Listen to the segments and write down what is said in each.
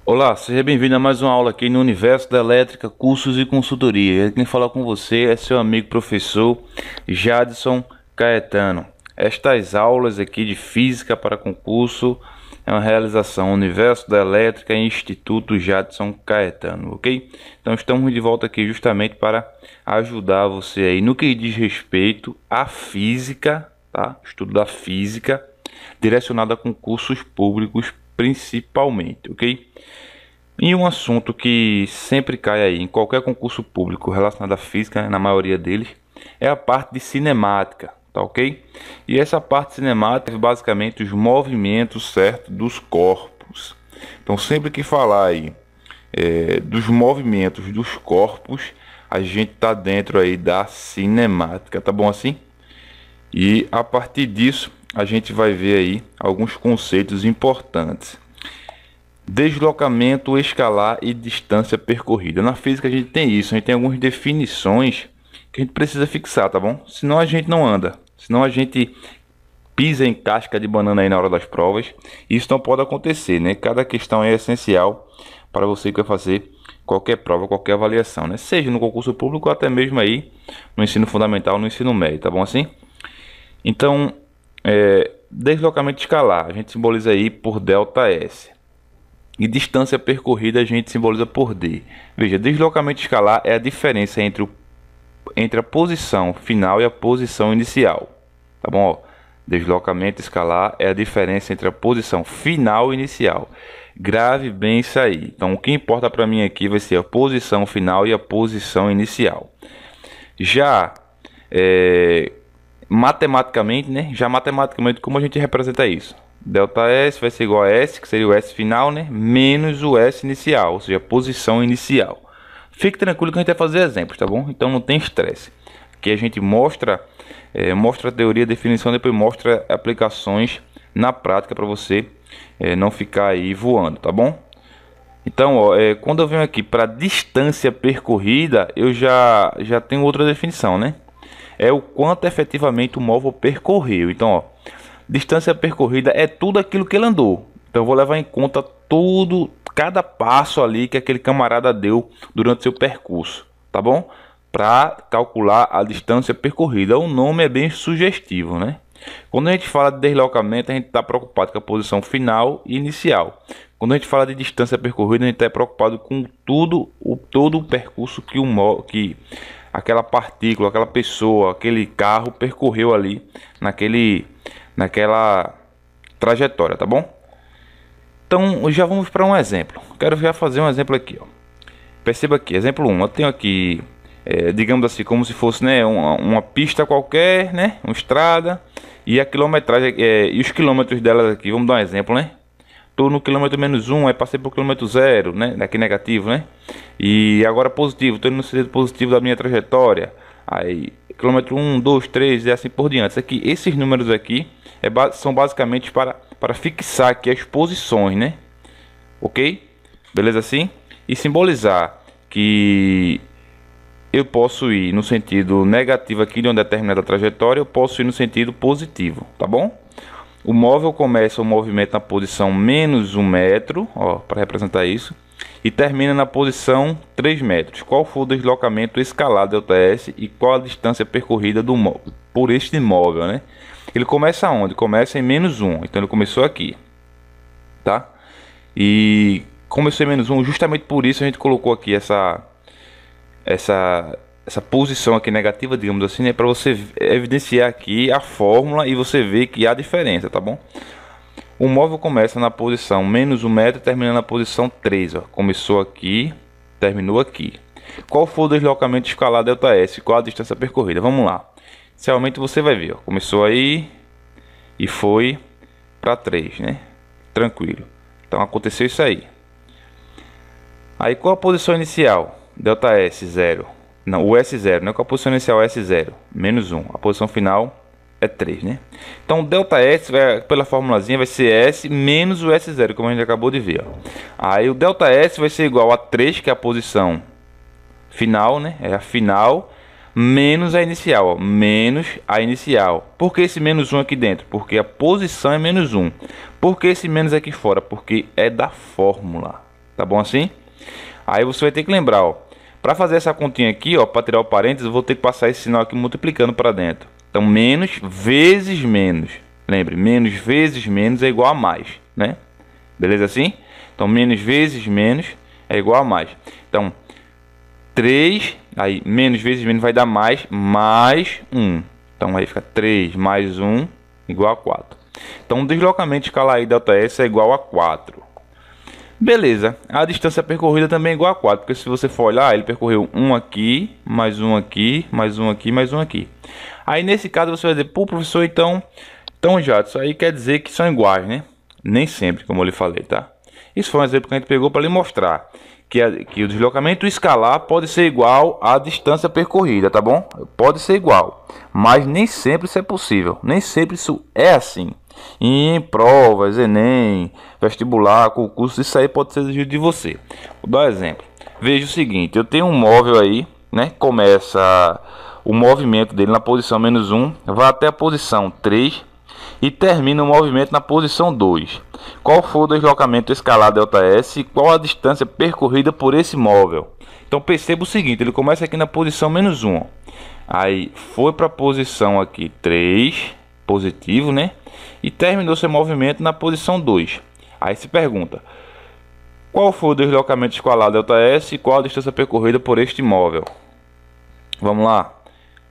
Olá, seja bem-vindo a mais uma aula aqui no Universo da Elétrica, Cursos e Consultoria. Quem fala com você é seu amigo professor Jadson Caetano. Estas aulas aqui de Física para concurso é uma realização Universo da Elétrica e Instituto Jadson Caetano, ok? Então estamos de volta aqui justamente para ajudar você aí no que diz respeito à física, tá? Estudo da física direcionado a concursos públicos principalmente, ok? E um assunto que sempre cai aí em qualquer concurso público relacionado à física, né, na maioria deles, é a parte de cinemática, tá ok? E essa parte cinemática é basicamente os movimentos, certo, dos corpos. Então sempre que falar aí dos movimentos dos corpos, a gente tá dentro aí da cinemática, tá bom assim? E a partir disso a gente vai ver aí alguns conceitos importantes. Deslocamento escalar e distância percorrida. Na física a gente tem isso, a gente tem algumas definições que a gente precisa fixar, tá bom? Senão a gente não anda, senão a gente pisa em casca de banana aí na hora das provas. Isso não pode acontecer, né? Cada questão é essencial para você que vai fazer qualquer prova, qualquer avaliação, né? Seja no concurso público ou até mesmo aí no ensino fundamental, no ensino médio, tá bom assim? Então, deslocamento escalar, a gente simboliza aí por ΔS. E distância percorrida a gente simboliza por D. Veja, deslocamento escalar é a diferença entre a posição final e a posição inicial. Tá bom? Ó, deslocamento escalar é a diferença entre a posição final e inicial. Grave bem isso aí. Então, o que importa para mim aqui vai ser a posição final e a posição inicial. Já matematicamente, né? Já matematicamente, como a gente representa isso? ΔS vai ser igual a S, que seria o S final, né? Menos o S inicial, ou seja, a posição inicial. Fique tranquilo que a gente vai fazer exemplos, tá bom? Então não tem estresse. Aqui a gente mostra a teoria, a definição, depois mostra aplicações na prática para você não ficar aí voando, tá bom? Então, ó, quando eu venho aqui para distância percorrida, eu já tenho outra definição, né? É o quanto efetivamente o móvel percorreu. Então, ó, distância percorrida é tudo aquilo que ele andou. Então eu vou levar em conta tudo, cada passo ali que aquele camarada deu durante seu percurso, tá bom? Para calcular a distância percorrida. O nome é bem sugestivo, né? Quando a gente fala de deslocamento, a gente está preocupado com a posição final e inicial. Quando a gente fala de distância percorrida, a gente está preocupado com todo o percurso que aquela partícula, aquela pessoa, aquele carro percorreu ali naquela trajetória, tá bom? Então já vamos para um exemplo. Quero já fazer um exemplo aqui, ó. Perceba aqui, exemplo 1. Eu tenho aqui, digamos assim, como se fosse, né, uma pista qualquer, né, uma estrada, e a quilometragem e os quilômetros delas aqui. Vamos dar um exemplo, né? Estou no quilômetro -1, aí passei para o quilômetro 0, né? Aqui negativo, né? E agora positivo, estou no sentido positivo da minha trajetória. Aí quilômetro 1, 2, 3 e assim por diante. Aqui, esses números aqui são basicamente para fixar aqui as posições, né? Ok? Beleza assim? E simbolizar que eu posso ir no sentido negativo aqui de uma determinada trajetória, eu posso ir no sentido positivo, tá bom? O móvel começa o movimento na posição -1 metro, ó, para representar isso, e termina na posição 3 metros. Qual foi o deslocamento escalar ΔS e qual a distância percorrida por este móvel, né? Ele começa onde? Começa em -1, então ele começou aqui, tá? E começou em -1, justamente por isso a gente colocou aqui essa posição aqui negativa, digamos assim, né, para você evidenciar aqui a fórmula e você ver que há diferença, tá bom? O móvel começa na posição -1 metro e termina na posição 3, ó. Começou aqui, terminou aqui. Qual foi o deslocamento escalar ΔS? Qual a distância percorrida? Vamos lá. Inicialmente você vai ver, ó, começou aí e foi para 3, né? Tranquilo. Então aconteceu isso aí. Aí qual a posição inicial? ΔS 0. Não, o S0, né? Qual a posição inicial? S0, -1. A posição final é 3, né? Então, ΔS, pela formulazinha, vai ser S menos o S0, como a gente acabou de ver, ó. Aí, o ΔS vai ser igual a 3, que é a posição final, né? É a final, menos a inicial, ó. Menos a inicial. Por que esse -1 aqui dentro? Porque a posição é -1. Por que esse menos aqui fora? Porque é da fórmula. Tá bom assim? Aí você vai ter que lembrar, ó, para fazer essa continha aqui, ó, para tirar o parênteses, eu vou ter que passar esse sinal aqui multiplicando para dentro. Então, menos vezes menos. Lembre, menos vezes menos é igual a mais, né? Beleza assim? Então, menos vezes menos é igual a mais. Então, 3, aí menos vezes menos vai dar mais 1. Então, aí fica 3 mais 1 igual a 4. Então, o deslocamento escalar aí ΔS é igual a 4. Beleza, a distância percorrida também é igual a 4, porque se você for olhar, ele percorreu um aqui, mais um aqui, mais um aqui, mais um aqui. Aí nesse caso você vai dizer, pô professor, então já, isso aí quer dizer que são iguais, né? Nem sempre, como eu lhe falei, tá? Isso foi um exemplo que a gente pegou para lhe mostrar que o deslocamento escalar pode ser igual à distância percorrida, tá bom? Pode ser igual, mas nem sempre isso é possível, nem sempre isso é assim. Em provas, Enem, vestibular, concurso, isso aí pode ser exigido de você. Vou dar um exemplo. Veja o seguinte, eu tenho um móvel aí, né? Começa o movimento dele na posição -1, vai até a posição 3 e termina o movimento na posição 2. Qual foi o deslocamento escalar ΔS e qual a distância percorrida por esse móvel? Então perceba o seguinte, ele começa aqui na posição -1, ó. Aí foi para a posição aqui 3, positivo, né? E terminou seu movimento na posição 2. Aí se pergunta, qual foi o deslocamento escalar ΔS e qual a distância percorrida por este móvel? Vamos lá.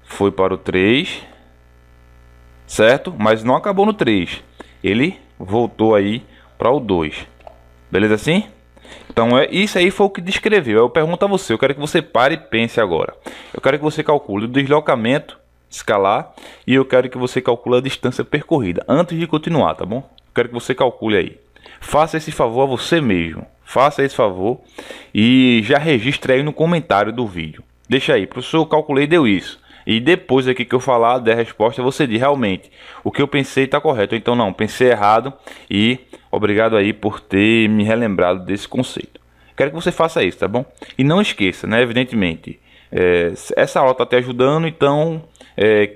Foi para o 3, certo? Mas não acabou no 3. Ele voltou aí para o 2. Beleza assim? Então isso aí foi o que descreveu. Eu pergunto a você, eu quero que você pare e pense agora. Eu quero que você calcule o deslocamento escalar e eu quero que você calcule a distância percorrida antes de continuar, tá bom? Eu quero que você calcule aí. Faça esse favor a você mesmo. Faça esse favor e já registre aí no comentário do vídeo. Deixa aí, professor, eu calculei e deu isso. E depois aqui que eu falar der a resposta, você diz realmente o que eu pensei está correto. Ou então não, pensei errado e obrigado aí por ter me relembrado desse conceito. Quero que você faça isso, tá bom? E não esqueça, né? Evidentemente, essa aula está te ajudando, então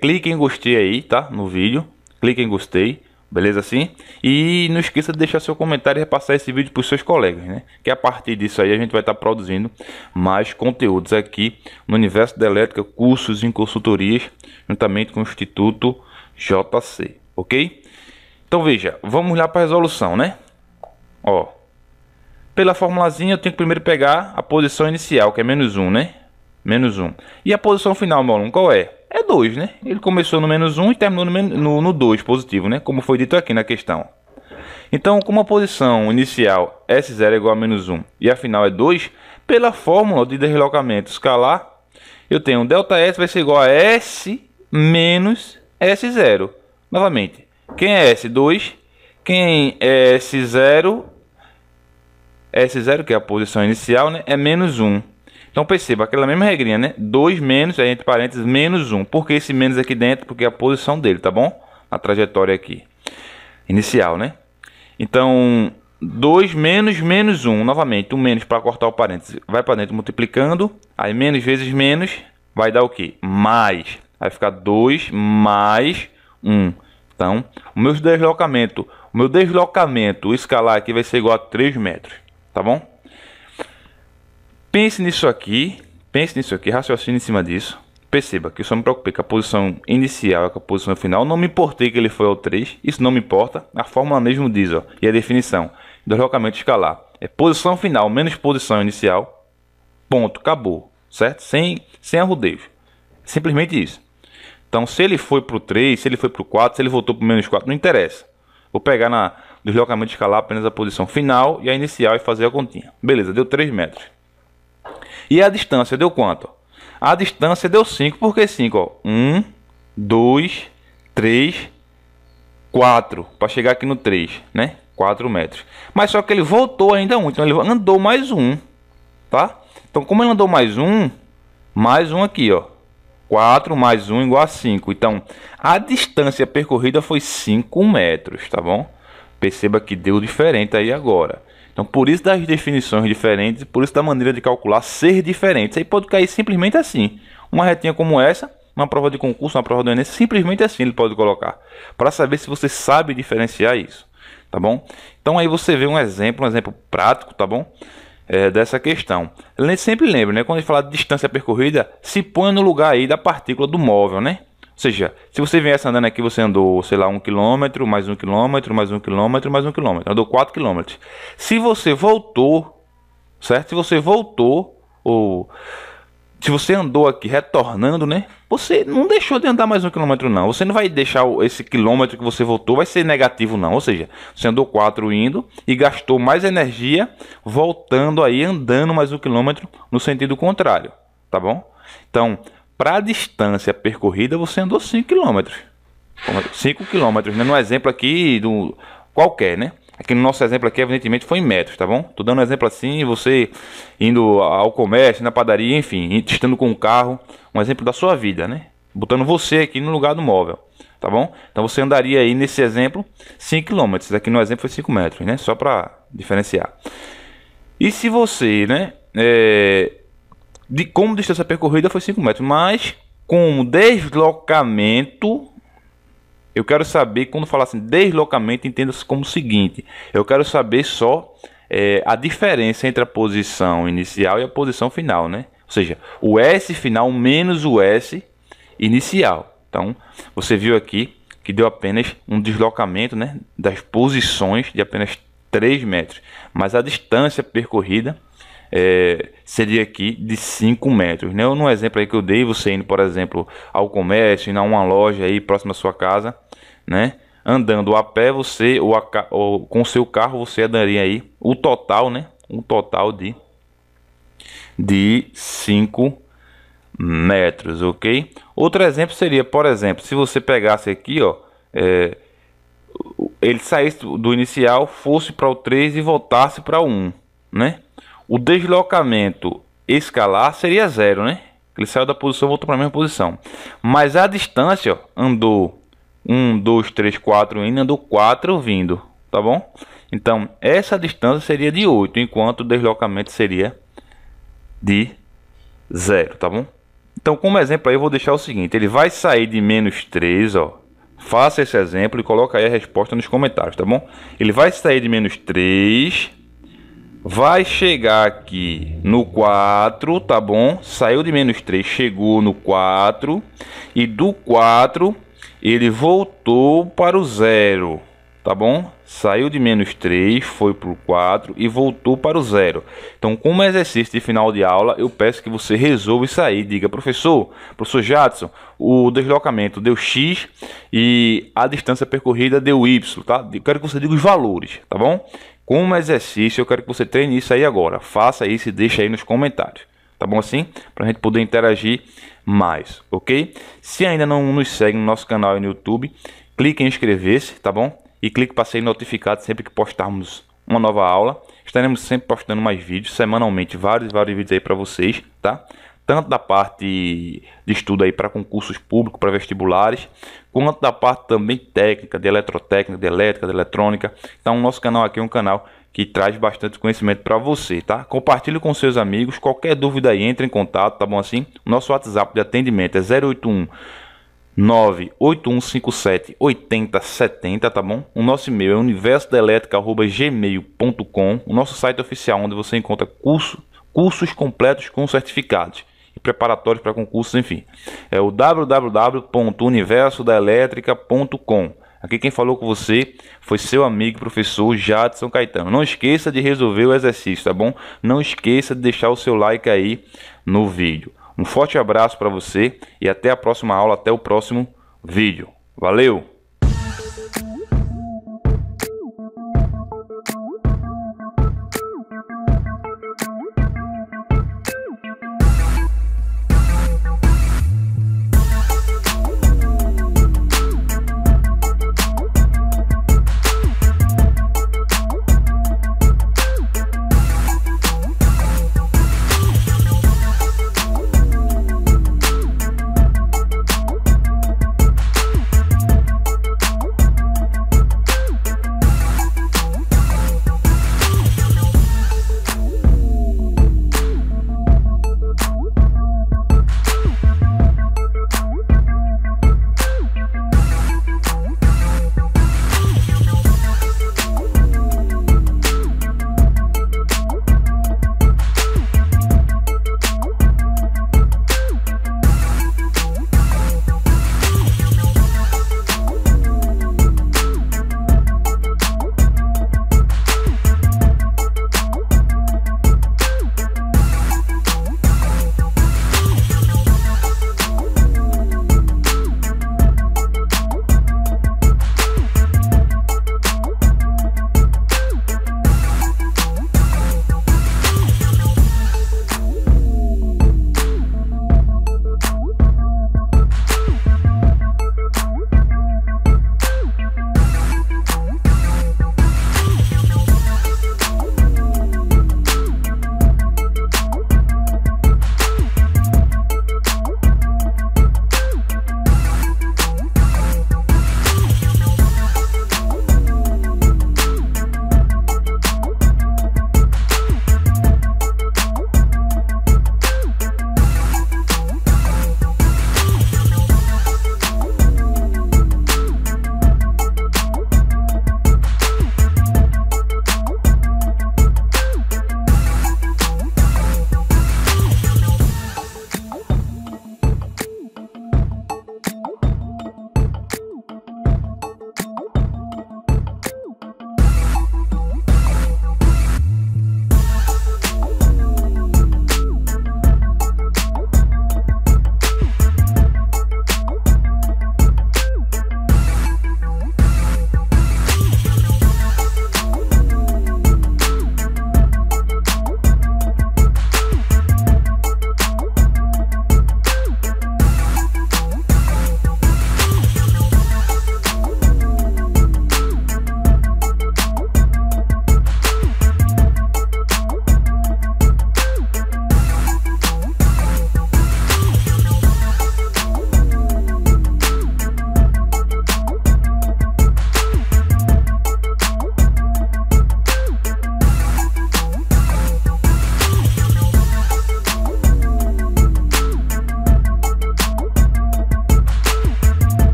clique em gostei aí, tá? No vídeo, clique em gostei, beleza assim? E não esqueça de deixar seu comentário e repassar esse vídeo para os seus colegas, né? Que a partir disso aí a gente vai estar produzindo mais conteúdos aqui no Universo da Elétrica, cursos em consultorias, juntamente com o Instituto JC, ok? Então veja, vamos lá para a resolução, né? Ó, pela formulazinha eu tenho que primeiro pegar a posição inicial, que é -1, né? -1. E a posição final, meu aluno, qual é? É 2, né? Ele começou no -1 e terminou no 2 positivo, né? Como foi dito aqui na questão. Então, como a posição inicial S0 é igual a -1 e a final é 2, pela fórmula de deslocamento escalar, eu tenho ΔS vai ser igual a S menos S0. Novamente, quem é S2? Quem é S0? S0, que é a posição inicial, né? É -1. Então perceba, aquela mesma regrinha, né? 2 menos, entre parênteses, -1. Por que esse menos aqui dentro? Porque é a posição dele, tá bom? A trajetória aqui. Inicial, né? Então, 2 menos -1. Novamente, o menos para cortar o parênteses vai para dentro multiplicando. Aí menos vezes menos vai dar o quê? Mais. Vai ficar 2 mais 1. Então, o meu deslocamento escalar aqui vai ser igual a 3 metros. Tá bom? Pense nisso aqui, raciocine em cima disso. Perceba que eu só me preocupei com a posição inicial e com a posição final. Não me importei que ele foi ao 3, isso não me importa. A fórmula mesmo diz, ó, e a definição do deslocamento escalar é posição final menos posição inicial. Ponto, acabou, certo? Sem arrudeios. Simplesmente isso. Então, se ele foi para o 3, se ele foi para o 4, se ele voltou para o -4, não interessa. Vou pegar no deslocamento escalar apenas a posição final e a inicial e fazer a continha. Beleza, deu 3 metros. E a distância deu quanto? A distância deu 5, por que 5? Ó? 1, 2, 3, 4, para chegar aqui no 3, né? 4 metros. Mas só que ele voltou ainda 1, então ele andou mais 1, tá? Então como ele andou mais 1 aqui, ó. 4 mais 1 igual a 5. Então a distância percorrida foi 5 metros, tá bom? Perceba que deu diferente aí agora. Então, por isso das definições diferentes, por isso da maneira de calcular ser diferente. Isso aí pode cair simplesmente assim. Uma retinha como essa, uma prova de concurso, uma prova do Enem, simplesmente assim ele pode colocar. Para saber se você sabe diferenciar isso, tá bom? Então aí você vê um exemplo prático, tá bom? dessa questão. Sempre lembre, né? Quando a gente fala de distância percorrida, se põe no lugar aí da partícula do móvel, né? Ou seja, se você viesse andando aqui, você andou, sei lá, 1 km, mais 1 km, mais 1 km, mais 1 km. Andou 4 km. Se você voltou, certo? Se você voltou, ou se você andou aqui retornando, né? Você não deixou de andar mais 1 km, não. Você não vai deixar esse quilômetro que você voltou, vai ser negativo, não. Ou seja, você andou 4 indo e gastou mais energia voltando aí, andando mais 1 km no sentido contrário, tá bom? Então, para a distância percorrida, você andou 5 km. 5 km, né? No exemplo aqui do qualquer, né? Aqui no nosso exemplo aqui, evidentemente, foi em metros, tá bom? Tô dando um exemplo assim, você indo ao comércio, na padaria, enfim, estando com o carro, um exemplo da sua vida, né? Botando você aqui no lugar do móvel, tá bom? Então você andaria aí nesse exemplo 5 km. Aqui no exemplo foi 5 metros, né? Só para diferenciar. E se você, né? Como distância percorrida foi 5 metros, mas como deslocamento, eu quero saber, quando falar assim, deslocamento, entenda-se como o seguinte: eu quero saber só a diferença entre a posição inicial e a posição final, né? Ou seja, o S final menos o S inicial. Então, você viu aqui que deu apenas um deslocamento, né, das posições de apenas 3 metros. Mas a distância percorrida seria aqui de 5 metros, né? No exemplo aí que eu dei, você indo, por exemplo, ao comércio, indo a uma loja aí próxima à sua casa, né? Andando a pé, você ou com seu carro, você andaria aí o total, né? Um total de 5 metros, ok? Outro exemplo seria, por exemplo, se você pegasse aqui, ó, ele saísse do inicial, fosse para o 3 e voltasse para o 1, né? O deslocamento escalar seria 0, né? Ele saiu da posição e voltou para a mesma posição. Mas a distância, ó, andou 1, 2, 3, 4 indo, andou 4 vindo, tá bom? Então, essa distância seria de 8, enquanto o deslocamento seria de 0, tá bom? Então, como exemplo aí, eu vou deixar o seguinte: ele vai sair de menos 3, ó. Faça esse exemplo e coloca aí a resposta nos comentários, tá bom? Ele vai sair de menos 3, vai chegar aqui no 4, tá bom? Saiu de menos 3, chegou no 4. E do 4, ele voltou para o 0, tá bom? Saiu de menos 3, foi para o 4 e voltou para o 0. Então, como exercício de final de aula, eu peço que você resolva isso aí. Diga: professor Jadson, o deslocamento deu X e a distância percorrida deu Y, tá? Eu quero que você diga os valores, tá bom? Como exercício, eu quero que você treine isso aí agora. Faça isso e deixe aí nos comentários, tá bom assim? Para a gente poder interagir mais, ok? Se ainda não nos segue no nosso canal no YouTube, clique em inscrever-se, tá bom? E clique para ser notificado sempre que postarmos uma nova aula. Estaremos sempre postando mais vídeos, semanalmente, vários vídeos aí para vocês, tá? Tanto da parte de estudo aí para concursos públicos, para vestibulares, quanto da parte também técnica, de eletrotécnica, de elétrica, de eletrônica. Então, o nosso canal aqui é um canal que traz bastante conhecimento para você, tá? Compartilhe com seus amigos. Qualquer dúvida aí, entre em contato, tá bom assim? O nosso WhatsApp de atendimento é 081 98157 8070, tá bom? O nosso e-mail é universodaelétrica@gmail.com. O nosso site oficial, onde você encontra cursos completos com certificados e preparatórios para concursos, enfim, é o www.universodaelétrica.com. Aqui quem falou com você foi seu amigo professor Jadson Caetano. Não esqueça de resolver o exercício, tá bom? Não esqueça de deixar o seu like aí no vídeo. Um forte abraço para você e até a próxima aula, até o próximo vídeo. Valeu!